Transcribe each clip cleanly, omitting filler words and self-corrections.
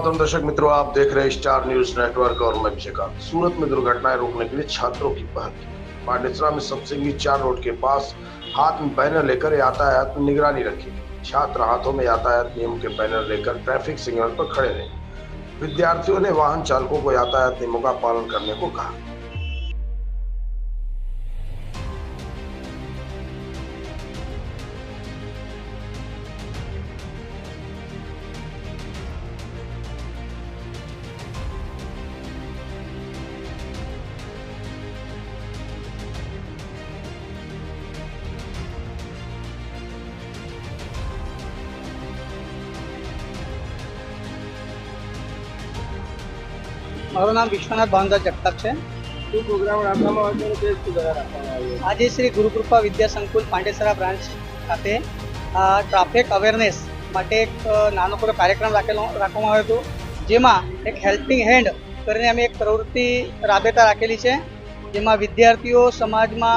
मातरम दर्शक मित्रों, आप देख रहे हैं स्टार न्यूज नेटवर्क और मैं विजयकांत। सूरत में दुर्घटनाएं रोकने के लिए छात्रों की पहल। पांडेसरा में सतसिंगी 4 रोड के पास हाथ में बैनर लेकर यातायात में निगरानी रखी। छात्र हाथों में यातायात नियम के बैनर लेकर ट्रैफिक सिग्नल पर खड़े रहे। विद्यार्थियों ने वाहन चालकों को यातायात नियमों का पालन करने को कहा। મારું નામ વિશ્વનાથ ભાવનદાસ જગતાપ છે। શું પ્રોગ્રામ રાખવામાં આવ્યો છે? શું દ્વારા રાખવામાં આવ્યો? આજે શ્રી ગુરુકૃપા વિદ્યા સંકુલ પાંડેસરા બ્રાન્ચ ખાતે ટ્રાફિક અવેરનેસ માટે એક નાનકડો કાર્યક્રમ રાખવામાં આવ્યો હતો, જેમાં એક હેલ્પિંગ હેન્ડ કરીને અમે એક પ્રવૃત્તિ રાબેતા રાખેલી છે, જેમાં વિદ્યાર્થીઓ સમાજમાં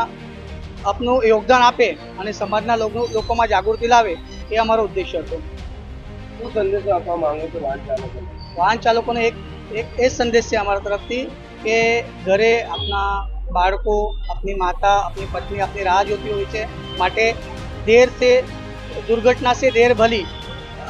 આપનું યોગદાન આપે અને સમાજના લોકોમાં જાગૃતિ લાવે, એ અમારો ઉદ્દેશ્ય હતો। શું સંદેશો આપવા માંગો છો વાહન ચાલકોને એક એ સંદેશ છે हमारा तरफ थी कि घरे अपना बाळको, अपनी माता, अपनी पत्नी, अपनी राह जोती हुई है, माटे देर से दुर्घटना से देर भली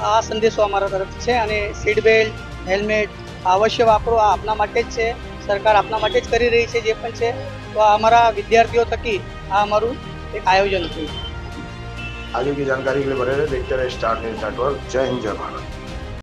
आ संदेशो हमारा तरफ से। अने सीट बेल्ट, हेल्मेट अवश्य वापरो, आ अपना माटे ज छे, सरकार अपना माटे ज करी रही है जे पण छे। तो हमारा विद्यार्थियों थकी आ हमारू एक आयोजन थी। आगे की जानकारी के लिए बने रहे, देखते रहे स्टार न्यूज नेटवर्क। जय हिंद, जय भारत।